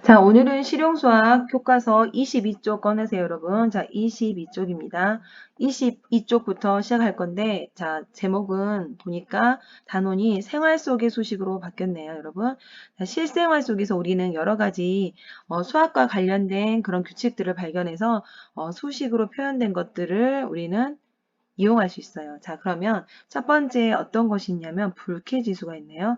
자, 오늘은 실용수학 교과서 22쪽 꺼내세요, 여러분. 자, 22쪽입니다. 22쪽부터 시작할 건데, 자, 제목은 보니까 단원이 생활 속의 수식으로 바뀌었네요, 여러분. 자, 실생활 속에서 우리는 여러 가지 수학과 관련된 그런 규칙들을 발견해서 수식으로 표현된 것들을 우리는 이용할 수 있어요. 자, 그러면 첫 번째 어떤 것이 있냐면 불쾌지수가 있네요.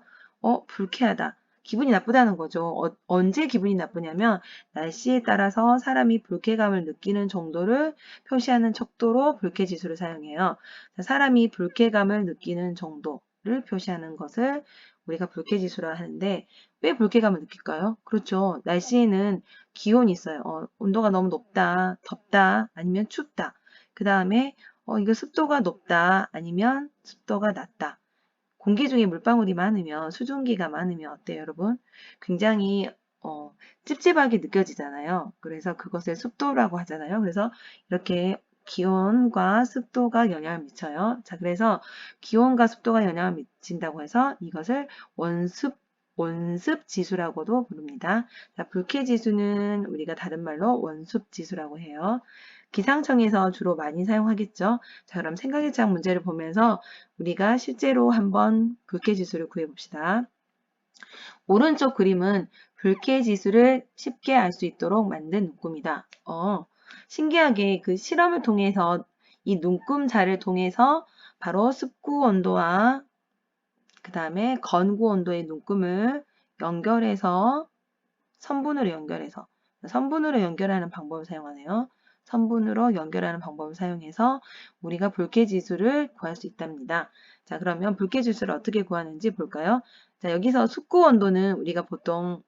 불쾌하다. 기분이 나쁘다는 거죠. 언제 기분이 나쁘냐면 날씨에 따라서 사람이 불쾌감을 느끼는 정도를 표시하는 척도로 불쾌지수를 사용해요. 자, 사람이 불쾌감을 느끼는 정도를 표시하는 것을 우리가 불쾌지수라 하는데 왜 불쾌감을 느낄까요? 그렇죠. 날씨에는 기온이 있어요. 온도가 너무 높다, 덥다, 아니면 춥다. 그 다음에 이거 습도가 높다, 아니면 습도가 낮다. 공기 중에 물방울이 많으면, 수증기가 많으면 어때요, 여러분? 굉장히 찝찝하게 느껴지잖아요. 그래서 그것을 습도라고 하잖아요. 그래서 이렇게 기온과 습도가 영향을 미쳐요. 자, 그래서 기온과 습도가 영향을 미친다고 해서 이것을 원습 지수라고도 부릅니다. 자, 불쾌 지수는 우리가 다른 말로 원습 지수라고 해요. 기상청에서 주로 많이 사용하겠죠. 자, 그럼 생각의 창 문제를 보면서 우리가 실제로 한번 불쾌지수를 구해봅시다. 오른쪽 그림은 불쾌지수를 쉽게 알 수 있도록 만든 눈금이다. 신기하게 그 실험을 통해서 이 눈금자를 통해서 바로 습구 온도와 그 다음에 건구 온도의 눈금을 연결해서 선분으로 연결하는 방법을 사용하네요. 선분으로 연결하는 방법을 사용해서 우리가 불쾌지수를 구할 수 있답니다. 자, 그러면 불쾌지수를 어떻게 구하는지 볼까요? 자, 여기서 습구 온도는 우리가 보통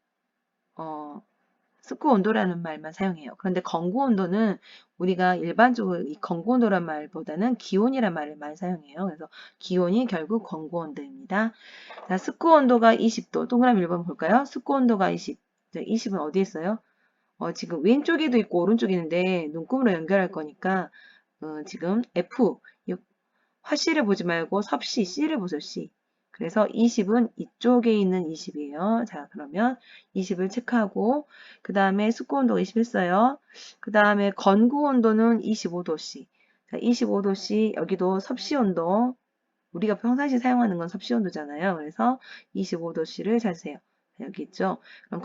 습구 온도라는 말만 사용해요. 그런데 건구 온도는 우리가 일반적으로 이 건구 온도란 말보다는 기온이란 말을 많이 사용해요. 그래서 기온이 결국 건구 온도입니다. 자, 습구 온도가 20도. 동그라미 1번 볼까요? 습구 온도가 20. 자, 20은 어디에 있어요? 지금 왼쪽에도 있고 오른쪽에 있는데 눈금으로 연결할 거니까 지금 F 화씨를 보지 말고 섭씨 C를 보세요. C. 그래서 20은 이쪽에 있는 20이에요. 자, 그러면 20을 체크하고 그 다음에 습구 온도가 20 했어요. 그 다음에 건구 온도는 25도씨. 자, 25도씨 여기도 섭씨 온도 우리가 평상시 사용하는 건 섭씨 온도잖아요. 그래서 25도씨를 찾으세요. 여기 있죠. 그럼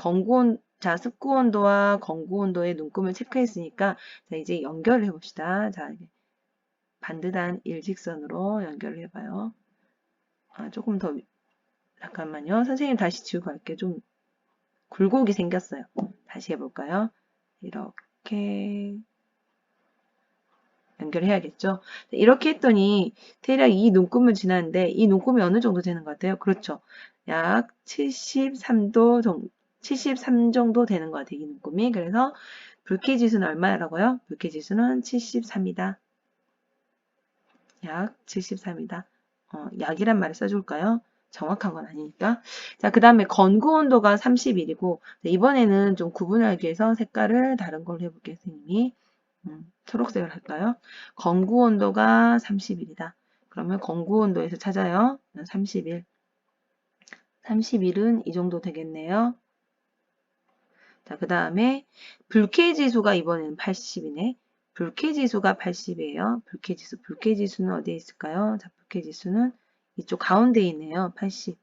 습구 온도와 건구 온도의 눈금을 체크했으니까 자, 이제 연결을 해봅시다. 자, 반듯한 일직선으로 연결을 해봐요. 조금 더 잠깐만요. 선생님 다시 지우고 갈게요. 좀 굴곡이 생겼어요. 다시 해볼까요? 이렇게 연결해야겠죠. 이렇게 했더니 대략 이 눈금을 지났는데 이 눈금이 어느 정도 되는 것 같아요? 그렇죠. 약 73도 정도, 73 정도 되는 것 같아요. 이 눈금이. 그래서 불쾌지수는 얼마라고요? 불쾌지수는 73이다. 약 73이다. 약이란 말을 써줄까요? 정확한 건 아니니까. 자, 그 다음에 건구 온도가 31이고 이번에는 좀 구분하기 위해서 색깔을 다른 걸로 해볼게요, 선생님이. 초록색을 할까요? 건구 온도가 31이다. 그러면 건구 온도에서 찾아요. 31. 31은 이 정도 되겠네요. 자, 그 다음에 불쾌지수가 이번에는 80이네. 불쾌지수가 80이에요. 불쾌지수는 어디에 있을까요? 자, 불쾌지수는 이쪽 가운데에 있네요. 80.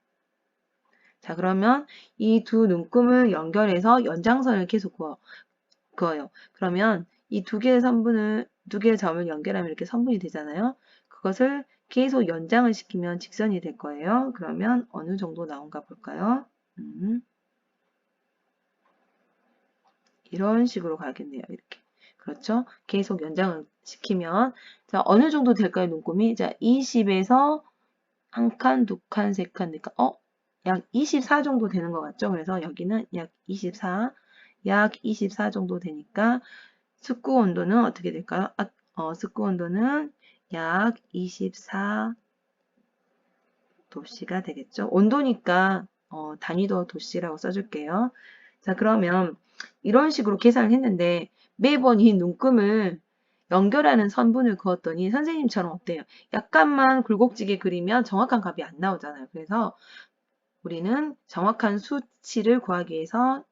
자, 그러면 이 두 눈금을 연결해서 연장선을 계속 그어요. 그러면 이 두 개의 점을 연결하면 이렇게 선분이 되잖아요. 그것을 계속 연장을 시키면 직선이 될 거예요. 그러면 어느 정도 나온가 볼까요? 이런 식으로 가겠네요. 이렇게. 그렇죠? 계속 연장을 시키면 자, 어느 정도 될까요, 눈금이? 자, 20에서 한 칸, 두 칸, 세 칸, 네 칸. 약 24 정도 되는 것 같죠? 그래서 여기는 약 24, 약 24 정도 되니까 습구 온도는 어떻게 될까요? 습구 온도는 약 24도씨가 되겠죠? 온도니까 단위도 도씨라고 써줄게요. 자, 그러면 이런 식으로 계산을 했는데 매번 이 눈금을 연결하는 선분을 그었더니 선생님처럼 어때요? 약간만 굴곡지게 그리면 정확한 값이 안 나오잖아요. 그래서 우리는 정확한 수치를 구하기 위해서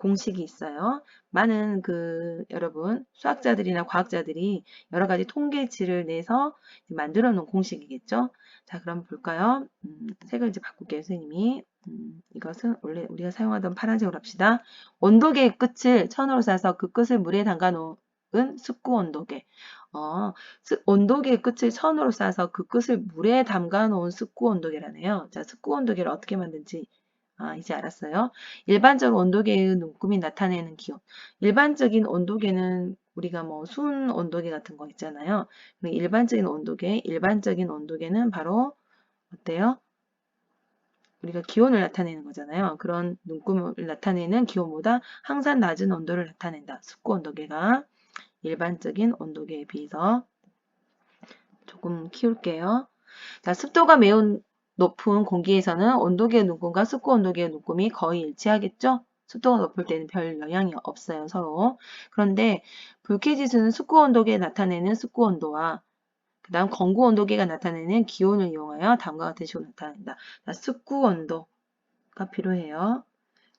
공식이 있어요. 많은 여러분 수학자들이나 과학자들이 여러 가지 통계치를 내서 만들어 놓은 공식이겠죠. 자, 그럼 볼까요? 색을 이제 바꿀게요, 선생님이. 이것은 원래 우리가 사용하던 파란색으로 합시다. 온도계의 끝을 천으로 싸서 그 끝을 물에 담가 놓은 습구 온도계. 온도계의 끝을 천으로 싸서 그 끝을 물에 담가 놓은 습구 온도계라네요. 자, 습구 온도계를 어떻게 만든지 이제 알았어요. 일반적으로 온도계의 눈금이 나타내는 기온. 일반적인 온도계는 우리가 뭐 순 온도계 같은 거 있잖아요. 일반적인 온도계는 바로 어때요? 우리가 기온을 나타내는 거잖아요. 그런 눈금을 나타내는 기온보다 항상 낮은 온도를 나타낸다. 습구 온도계가 일반적인 온도계에 비해서 조금 키울게요. 자, 습도가 매우 높은 공기에서는 온도계의 눈금과 습구 온도계의 눈금이 거의 일치하겠죠? 습도가 높을 때는 별 영향이 없어요, 서로. 그런데 불쾌지수는 습구 온도계에 나타내는 습구 온도와 그 다음 건구 온도계가 나타내는 기온을 이용하여 다음과 같은 식으로 나타낸다. 자, 습구 온도가 필요해요.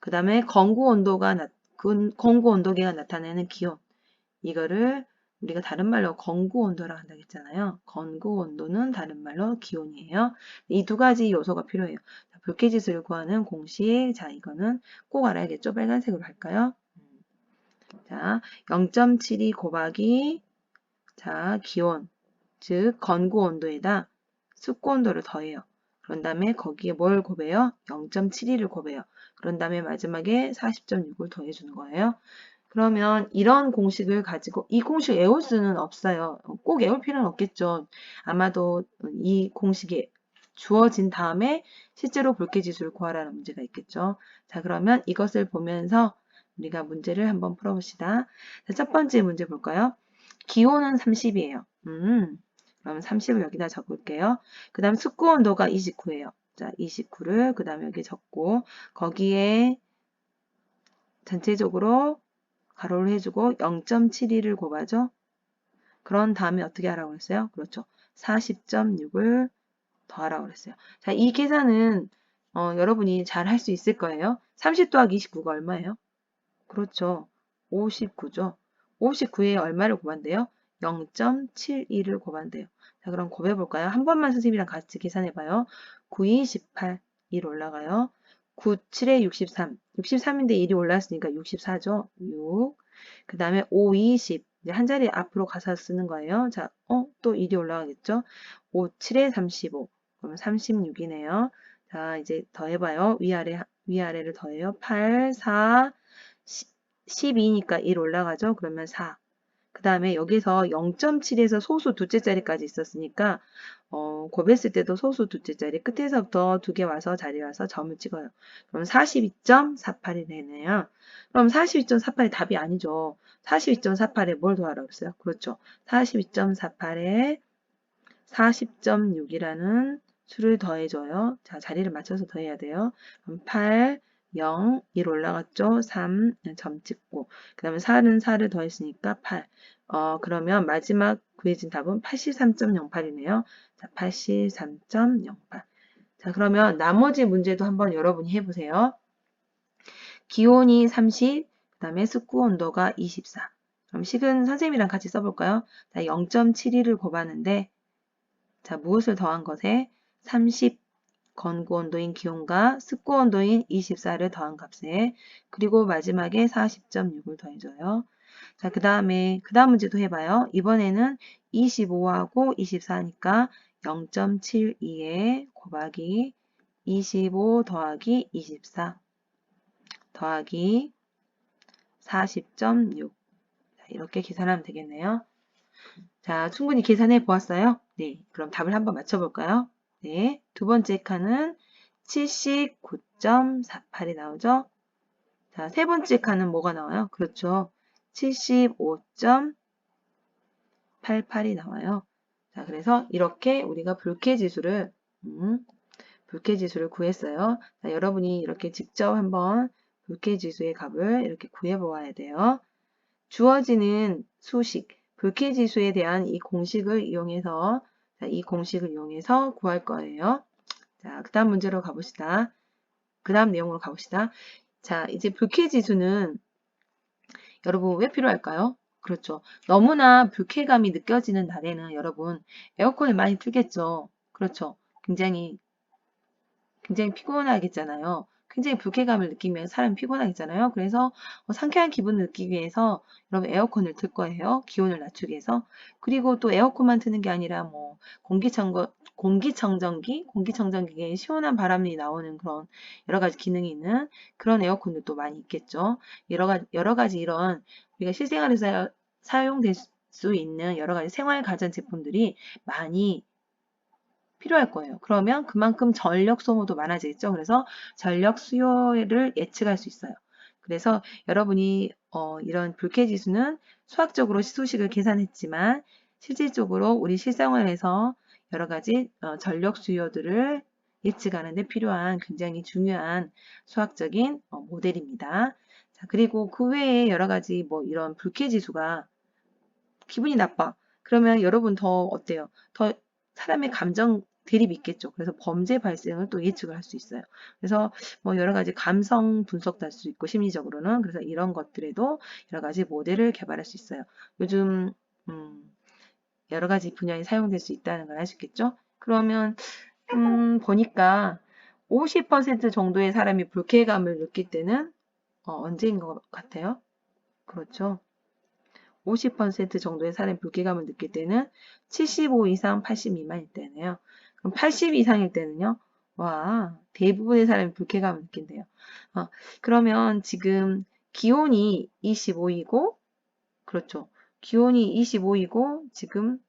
그 다음에 건구 온도계가 나타내는 기온. 이거를 우리가 다른 말로 건구 온도라고 한다고 했잖아요. 건구 온도는 다른 말로 기온이에요. 이 두 가지 요소가 필요해요. 불쾌지수를 구하는 공식. 자, 이거는 꼭 알아야겠죠? 빨간색으로 할까요? 자, 0.72 곱하기 자, 기온, 즉 건구 온도에다 습구 온도를 더해요. 그런 다음에 거기에 뭘 곱해요? 0.72를 곱해요. 그런 다음에 마지막에 40.6을 더해주는 거예요. 그러면 이런 공식을 가지고 이 공식 외울 수는 없어요. 꼭 외울 필요는 없겠죠. 아마도 이 공식이 주어진 다음에 실제로 불쾌지수를 구하라는 문제가 있겠죠. 자, 그러면 이것을 보면서 우리가 문제를 한번 풀어봅시다. 자, 첫 번째 문제 볼까요? 기온은 30이에요. 그럼 30을 여기다 적을게요. 그 다음 습구 온도가 29예요. 자, 29를 그 다음에 여기 적고 거기에 전체적으로 가로를 해주고 0.72를 곱하죠. 그런 다음에 어떻게 하라고 그랬어요? 그렇죠. 40.6을 더하라고 그랬어요. 자, 이 계산은 여러분이 잘 할 수 있을 거예요. 30 더하기 29가 얼마예요? 그렇죠. 59죠. 59에 얼마를 곱한대요? 0.72를 곱한대요. 자, 그럼 곱해볼까요? 한 번만 선생님이랑 같이 계산해봐요. 9, 2, 18, 1 올라가요. 9, 7에 63. 63인데 1이 올랐으니까 64죠. 6. 그 다음에 5, 20. 이제 한 자리 앞으로 가서 쓰는 거예요. 자, 또 1이 올라가겠죠. 5, 7에 35. 그러면 36이네요. 자, 이제 더해봐요. 위아래를 더해요. 8, 4, 12니까 1 올라가죠. 그러면 4. 그 다음에 여기서 0.7에서 소수 두째 자리까지 있었으니까 곱했을 때도 소수 두째 자리 끝에서부터 두 개 와서 자리 와서 점을 찍어요. 그럼 42.48이 되네요. 그럼 42.48이 답이 아니죠. 42.48에 뭘 더하라고 했어요? 그렇죠. 42.48에 40.6이라는 수를 더해줘요. 자, 자리를 맞춰서 더해야 돼요. 그럼 8, 0, 1 올라갔죠? 3, 점 찍고. 그 다음에 4는 4를 더했으니까 8. 그러면 마지막 구해진 답은 83.08이네요. 자, 83.08. 자, 그러면 나머지 문제도 한번 여러분이 해보세요. 기온이 30, 그 다음에 습구 온도가 24. 그럼 식은 선생님이랑 같이 써볼까요? 자, 0.72를 곱하는데 자, 무엇을 더한 것에 30 건구 온도인 기온과 습구 온도인 24를 더한 값에 그리고 마지막에 40.6을 더해줘요. 자, 그 다음 문제도 해봐요. 이번에는 25하고 24니까 0.72에 곱하기 25 더하기 24 더하기 40.6 이렇게 계산하면 되겠네요. 자, 충분히 계산해 보았어요? 네, 그럼 답을 한번 맞춰볼까요? 네, 두 번째 칸은 79.48이 나오죠? 자, 세 번째 칸은 뭐가 나와요? 그렇죠. 75.88이 나와요. 자, 그래서 이렇게 우리가 불쾌지수를 구했어요. 자, 여러분이 이렇게 직접 한번 불쾌지수의 값을 이렇게 구해 보아야 돼요. 주어지는 수식, 불쾌지수에 대한 이 공식을 이용해서 구할 거예요. 자, 그 다음 문제로 가봅시다. 그 다음 내용으로 가봅시다. 자, 이제 불쾌지수는 여러분 왜 필요할까요? 그렇죠. 너무나 불쾌감이 느껴지는 날에는 여러분 에어컨을 많이 틀겠죠. 그렇죠. 굉장히 피곤하겠잖아요. 굉장히 불쾌감을 느끼면 사람이 피곤하겠잖아요. 그래서 상쾌한 기분을 느끼기 위해서 여러분 에어컨을 틀 거예요. 기온을 낮추기 위해서. 그리고 또 에어컨만 트는 게 아니라 뭐 공기청정기에 시원한 바람이 나오는 그런 여러 가지 기능이 있는 그런 에어컨도 또 많이 있겠죠. 여러 가지 이런 우리가 실생활에서 사용될 수 있는 여러 가지 생활 가전 제품들이 많이 필요할 거예요. 그러면 그만큼 전력 소모도 많아지겠죠. 그래서 전력 수요를 예측할 수 있어요. 그래서 여러분이 이런 불쾌지수는 수학적으로 수식을 계산했지만 실질적으로 우리 실생활에서 여러 가지 전력 수요들을 예측하는 데 필요한 굉장히 중요한 수학적인 모델입니다. 자, 그리고 그 외에 여러 가지 뭐 이런 불쾌지수가 기분이 나빠. 그러면 여러분 더 어때요? 더 사람의 감정 대립이 있겠죠. 그래서 범죄 발생을 또 예측을 할 수 있어요. 그래서 뭐 여러 가지 감성 분석도 할 수 있고 심리적으로는 그래서 이런 것들에도 여러 가지 모델을 개발할 수 있어요. 요즘 여러 가지 분야에 사용될 수 있다는 걸 알 수 있겠죠. 그러면 보니까 50% 정도의 사람이 불쾌감을 느낄 때는 언제인 것 같아요? 그렇죠. 50% 정도의 사람이 불쾌감을 느낄 때는 75 이상 80 미만일 때네요. 그럼 80 이상일 때는요. 와, 대부분의 사람이 불쾌감을 느낀대요. 그러면 지금 기온이 25이고, 그렇죠. 기온이 25이고, 지금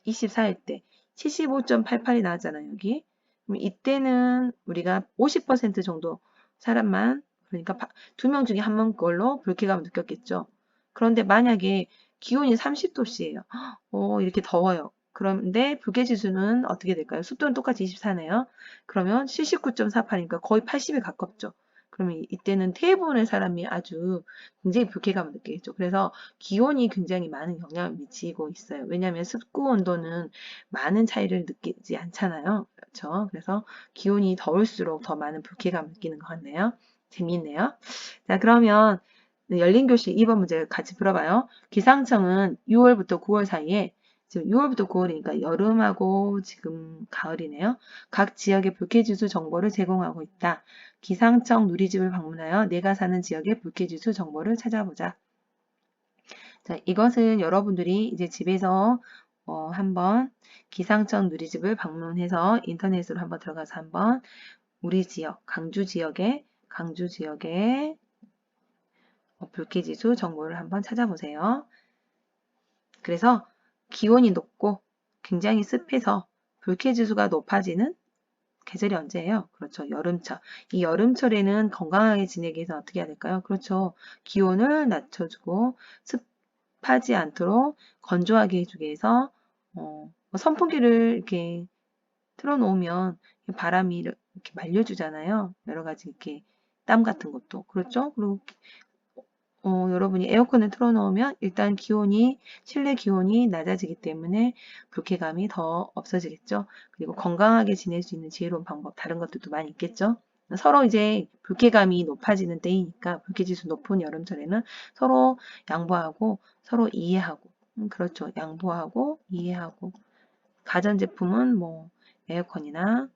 24일 때 75.88이 나왔잖아요, 여기. 그럼 이때는 우리가 50% 정도 사람만, 그러니까 2명 중에 1명 걸로 불쾌감을 느꼈겠죠. 그런데 만약에 기온이 30도씨예요. 이렇게 더워요. 그런데 불쾌지수는 어떻게 될까요? 습도는 똑같이 24네요. 그러면 79.48이니까 거의 80에 가깝죠. 그러면 이때는 대부분의 사람이 아주 굉장히 불쾌감을 느끼겠죠. 그래서 기온이 굉장히 많은 영향을 미치고 있어요. 왜냐하면 습구 온도는 많은 차이를 느끼지 않잖아요. 그렇죠? 그래서 기온이 더울수록 더 많은 불쾌감을 느끼는 것 같네요. 재미있네요. 자, 그러면 열린 교실 2번 문제 같이 풀어봐요. 기상청은 6월부터 9월 사이에 지금 6월부터 9월이니까 여름하고 지금 가을이네요. 각 지역의 불쾌지수 정보를 제공하고 있다. 기상청 누리집을 방문하여 내가 사는 지역의 불쾌지수 정보를 찾아보자. 자, 이것은 여러분들이 이제 집에서 한번 기상청 누리집을 방문해서 인터넷으로 한번 들어가서 한번 우리 지역, 강주 지역의 불쾌지수 정보를 한번 찾아보세요. 그래서 기온이 높고 굉장히 습해서 불쾌지수가 높아지는 계절이 언제예요? 그렇죠. 여름철. 이 여름철에는 건강하게 지내기 위해서 어떻게 해야 될까요? 그렇죠. 기온을 낮춰주고 습하지 않도록 건조하게 해주기 위해서 선풍기를 이렇게 틀어놓으면 바람이 이렇게 말려주잖아요. 여러 가지 이렇게 땀 같은 것도. 그렇죠? 그리고 여러분이 에어컨을 틀어놓으면 일단 실내 기온이 낮아지기 때문에 불쾌감이 더 없어지겠죠. 그리고 건강하게 지낼 수 있는 지혜로운 방법, 다른 것들도 많이 있겠죠. 서로 이제 불쾌감이 높아지는 때이니까 불쾌지수 높은 여름철에는 서로 양보하고 서로 이해하고, 그렇죠. 양보하고 이해하고. 가전제품은 뭐 에어컨이나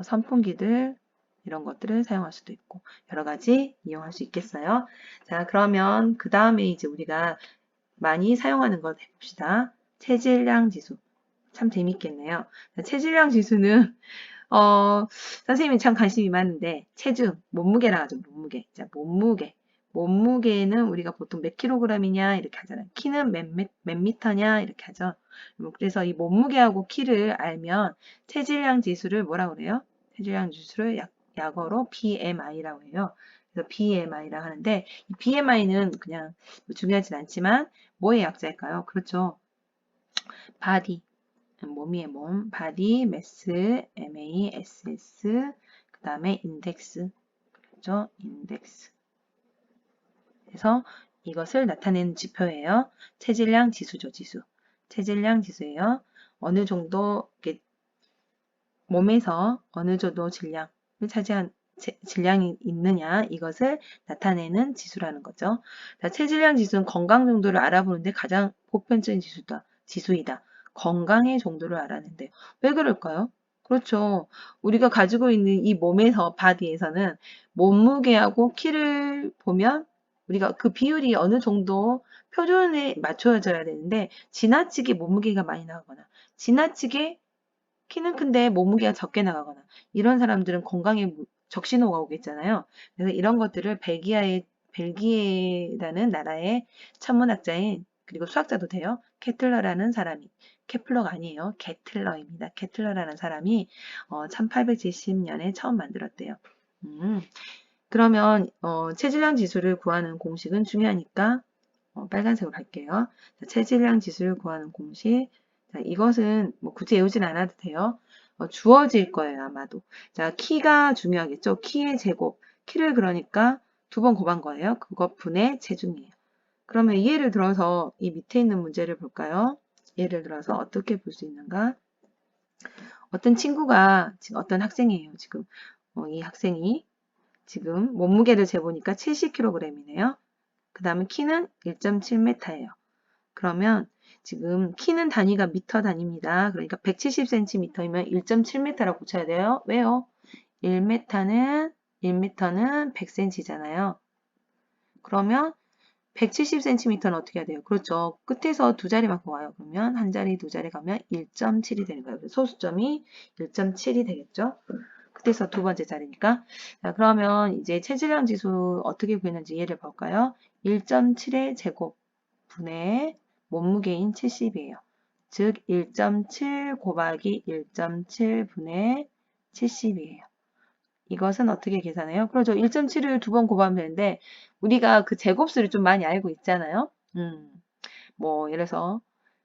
선풍기들 이런 것들을 사용할 수도 있고 여러 가지 이용할 수 있겠어요. 자, 그러면 그 다음에 이제 우리가 많이 사용하는 것 해봅시다. 체질량 지수. 참 재밌겠네요. 자, 체질량 지수는 선생님이 참 관심이 많은데 체중, 몸무게라 하죠. 몸무게. 자, 몸무게. 몸무게는 우리가 보통 몇 킬로그램이냐 이렇게 하잖아요. 키는 몇 미터냐 이렇게 하죠. 그래서 이 몸무게하고 키를 알면 체질량 지수를 뭐라고 그래요? 체질량 지수를 약어로 BMI라고 해요. 그래서 BMI라고 하는데 이 BMI는 그냥 중요하진 않지만 뭐의 약자일까요? 그렇죠. 바디. 몸이의 몸, 바디, 매스, MASS, 그 다음에 인덱스, 그렇죠? 인덱스. 그래서 이것을 나타내는 지표예요. 체질량 지수죠, 지수. 체질량 지수예요. 어느 정도 이렇게 몸에서 어느 정도 질량을 차지한 질량이 있느냐 이것을 나타내는 지수라는 거죠. 자, 체질량 지수는 건강 정도를 알아보는데 가장 보편적인 지수이다. 건강의 정도를 알아낸대. 왜 그럴까요? 그렇죠. 우리가 가지고 있는 이 몸에서 바디에서는 몸무게하고 키를 보면 우리가 그 비율이 어느 정도 표준에 맞춰져야 되는데 지나치게 몸무게가 많이 나가거나 지나치게 키는 큰데 몸무게가 적게 나가거나 이런 사람들은 건강에 적신호가 오겠잖아요. 그래서 이런 것들을 벨기에라는 나라의 천문학자인 그리고 수학자도 돼요. 케틀러라는 사람이 케플러가 아니에요. 게틀러입니다. 게틀러라는 사람이 1870년에 처음 만들었대요. 그러면 체질량 지수를 구하는 공식은 중요하니까 빨간색으로 할게요. 자, 체질량 지수를 구하는 공식. 자, 이것은 뭐 굳이 외우진 않아도 돼요. 주어질 거예요, 아마도. 자, 키가 중요하겠죠. 키의 제곱. 키를 그러니까 두 번 곱한 거예요. 그것 분의 체중이에요. 그러면 예를 들어서 이 밑에 있는 문제를 볼까요? 예를 들어서 어떻게 볼 수 있는가? 어떤 친구가 지금 어떤 학생이에요. 지금 이 학생이 지금 몸무게를 재보니까 70kg이네요. 그 다음에 키는 1.7m예요. 그러면 지금 키는 단위가 미터 단위입니다. 그러니까 170cm이면 1.7m라고 고쳐야 돼요. 왜요? 1m는 100cm잖아요. 그러면 170cm는 어떻게 해야 돼요? 그렇죠. 끝에서 두 자리만큼 와요. 그러면 한 자리, 두 자리 가면 1.7이 되는 거예요. 소수점이 1.7이 되겠죠? 끝에서 두 번째 자리니까. 자, 그러면 이제 체질량 지수 어떻게 구했는지 예를 볼까요? 1.7의 제곱 분의 몸무게인 70이에요. 즉 1.7 곱하기 1.7 분의 70이에요. 이것은 어떻게 계산해요? 그렇죠. 1.7을 두 번 곱하면 되는데 우리가 그 제곱수를 좀 많이 알고 있잖아요. 뭐 예를 들어서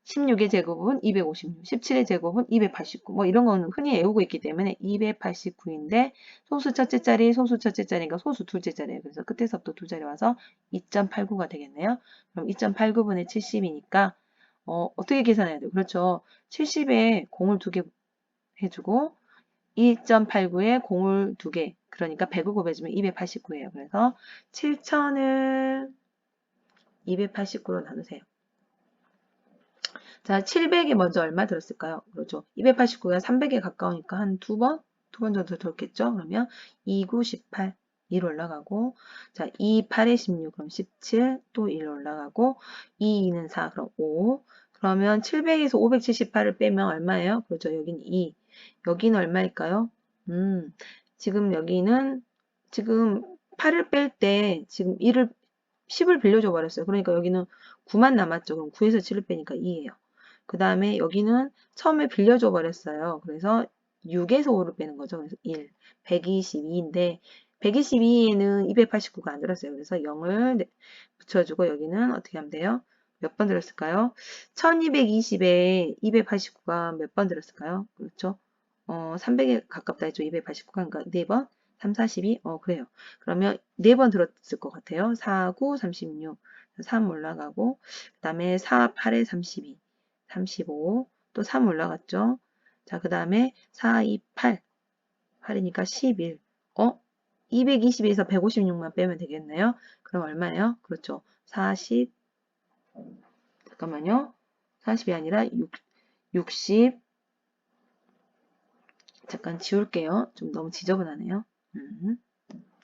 16의 제곱은 256, 17의 제곱은 289, 뭐 이런 거는 흔히 외우고 있기 때문에 289인데 소수 첫째 자리, 소수 첫째 자리니까 소수 둘째 자리예요. 그래서 끝에서부터 두 자리 와서 2.89가 되겠네요. 그럼 2.89분의 70이니까 어떻게 계산해야 돼요? 그렇죠. 70에 공을 두 개 해주고 2.89에 공을 두 개, 그러니까 100을 곱해주면 289예요. 그래서 7,000을 289로 나누세요. 자, 700이 먼저 얼마 들었을까요? 그렇죠. 289가 300에 가까우니까 한 두 번 정도 들었겠죠? 그러면 2, 9, 18, 1 올라가고, 자, 2, 8에 16, 그럼 17, 또 1 올라가고, 2, 2는 4, 그럼 5. 그러면 700에서 578을 빼면 얼마예요? 그렇죠. 여기는 2. 여기는 얼마일까요? 지금 여기는, 지금 8을 뺄 때, 지금 10을 빌려줘 버렸어요. 그러니까 여기는 9만 남았죠. 그럼 9에서 7을 빼니까 2예요. 그 다음에 여기는 처음에 빌려줘 버렸어요. 그래서 6에서 5를 빼는 거죠. 그래서 1, 122인데 122에는 289가 안 들었어요. 그래서 0을 붙여주고 여기는 어떻게 하면 돼요? 몇 번 들었을까요? 1220에 289가 몇 번 들었을까요? 그렇죠? 300에 가깝다 했죠. 289가 그러니까 4번? 3, 42? 그래요. 그러면 4번 들었을 것 같아요. 4, 9, 36. 3 올라가고 그 다음에 4, 8에 32. 35, 또 3 올라갔죠. 자, 그 다음에 4, 2, 8. 8이니까 11. 220에서 156만 빼면 되겠네요. 그럼 얼마예요? 그렇죠. 40, 잠깐만요. 40이 아니라 60, 잠깐 지울게요. 좀 너무 지저분하네요.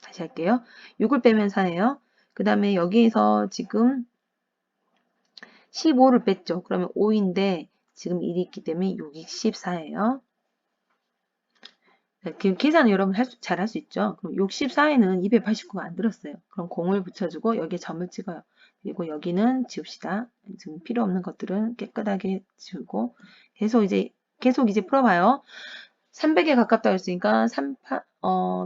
다시 할게요. 6을 빼면 4예요. 그 다음에 여기에서 지금 15를 뺐죠. 그러면 5인데 지금 1이 있기 때문에 6이 14예요. 계산은 여러분 잘 할 수 있죠. 그럼 64에는 289가 안 들었어요. 그럼 공을 붙여주고 여기에 점을 찍어요. 그리고 여기는 지웁시다. 지금 필요 없는 것들은 깨끗하게 지우고 계속 이제 풀어봐요. 300에 가깝다고 했으니까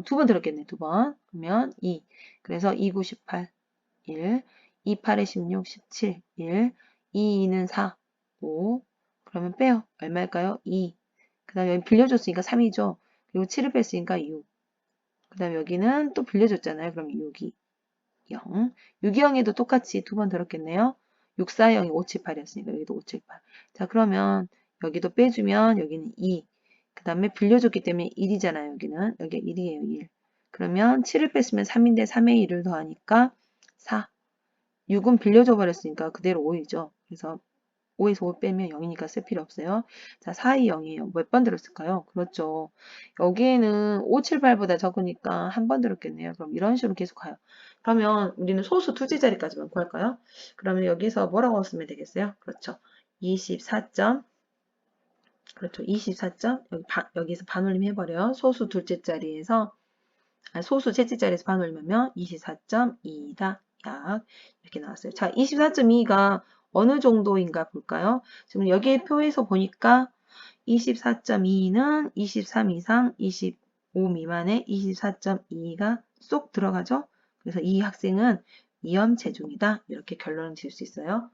두 번 들었겠네. 두 번. 그러면 2. 그래서 2, 9, 18, 1. 2, 8에 16, 17, 1. 2, 2는 4, 5. 그러면 빼요. 얼마일까요? 2. 그 다음에 여기 빌려줬으니까 3이죠. 그리고 7을 뺐으니까 6. 그 다음에 여기는 또 빌려줬잖아요. 그럼 6이 0. 6이 0에도 똑같이 두 번 들었겠네요. 6, 4, 0이 5, 7, 8이었으니까 여기도 5, 7, 8. 자, 그러면 여기도 빼주면 여기는 2. 그 다음에 빌려줬기 때문에 1이잖아요. 여기는. 여기가 1이에요. 1. 그러면 7을 뺐으면 3인데 3에 1을 더하니까 4. 6은 빌려줘 버렸으니까 그대로 5이죠. 그래서 5에서 5 빼면 0이니까 쓸 필요 없어요. 자, 4, 2, 0이에요. 몇 번 들었을까요? 그렇죠. 여기에는 5, 7, 8보다 적으니까 한 번 들었겠네요. 그럼 이런 식으로 계속 가요. 그러면 우리는 소수 두째 자리까지만 구할까요? 그러면 여기서 뭐라고 쓰면 되겠어요? 그렇죠. 24점. 그렇죠. 24점. 여기서 반올림 해버려요. 소수 둘째 자리에서, 소수 셋째 자리에서 반올림하면 24.2다. 약. 이렇게 나왔어요. 자, 24.2가 어느 정도인가 볼까요? 지금 여기 표에서 보니까 24.2는 23 이상, 25 미만의 24.2가 쏙 들어가죠? 그래서 이 학생은 위험 체중이다. 이렇게 결론을 지을 수 있어요.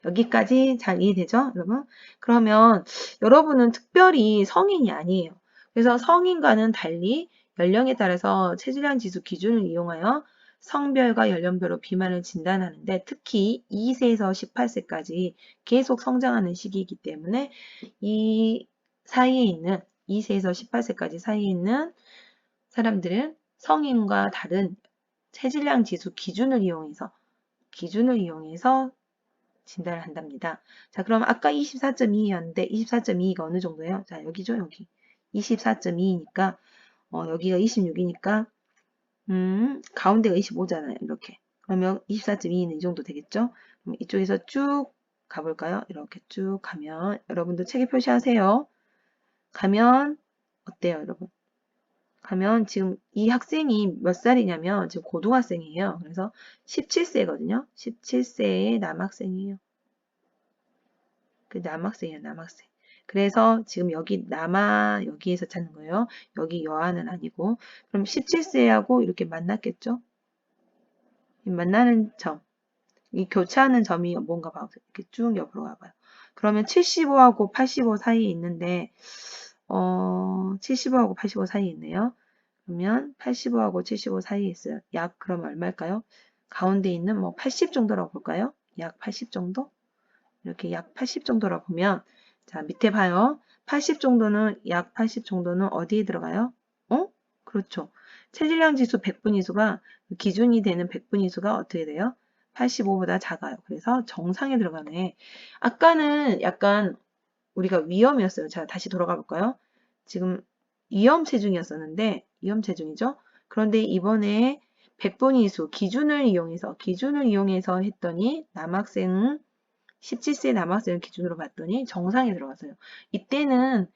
여기까지 잘 이해되죠, 여러분? 그러면 여러분은 특별히 성인이 아니에요. 그래서 성인과는 달리 연령에 따라서 체질량 지수 기준을 이용하여 성별과 연령별로 비만을 진단하는데 특히 2세에서 18세까지 계속 성장하는 시기이기 때문에 이 사이에 있는 2세에서 18세까지 사이에 있는 사람들은 성인과 다른 체질량 지수 기준을 이용해서 진단을 한답니다. 자, 그럼 아까 24.2였는데 24.2가 어느 정도예요? 자, 여기죠, 여기. 24.2니까 여기가 26이니까 가운데가 25잖아요. 이렇게. 그러면 24.2는 이 정도 되겠죠? 그럼 이쪽에서 쭉 가볼까요? 이렇게 쭉 가면 여러분도 책에 표시하세요. 가면 어때요, 여러분? 가면 지금 이 학생이 몇 살이냐면 지금 고등학생이에요. 그래서 17세거든요. 17세의 남학생이에요. 그 남학생이에요, 남학생. 그래서 지금 여기에서 찾는 거예요. 여기 여아는 아니고. 그럼 17세하고 이렇게 만났겠죠? 이 만나는 점, 이 교차하는 점이 뭔가 봐요. 이렇게 쭉 옆으로 가봐요. 그러면 75하고 85 사이에 있는데, 75하고 85 사이에 있네요. 그러면 85하고 75 사이에 있어요. 약 그러면 얼마일까요? 가운데 있는 뭐 80 정도라고 볼까요? 약 80 정도? 이렇게 약 80 정도라고 보면 자 밑에 봐요. 80 정도는 약 80 정도는 어디에 들어가요? 그렇죠. 체질량 지수 100분위수가 기준이 되는 100분위수가 어떻게 돼요? 85보다 작아요. 그래서 정상에 들어가네. 아까는 약간 우리가 위험이었어요. 자, 다시 돌아가 볼까요? 지금 위험 체중이었었는데 위험 체중이죠. 그런데 이번에 100분위수 기준을 이용해서 했더니 남학생 17세 남학생을 기준으로 봤더니 정상에 들어갔어요. 이때는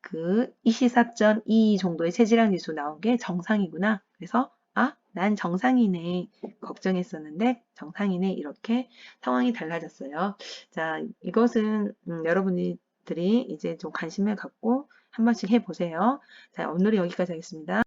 그 24.2 정도의 체질량 지수 나온 게 정상이구나. 그래서 난 정상이네. 걱정했었는데 정상이네. 이렇게 상황이 달라졌어요. 자, 이것은 여러분들이 이제 좀 관심을 갖고 한 번씩 해보세요. 자, 오늘은 여기까지 하겠습니다.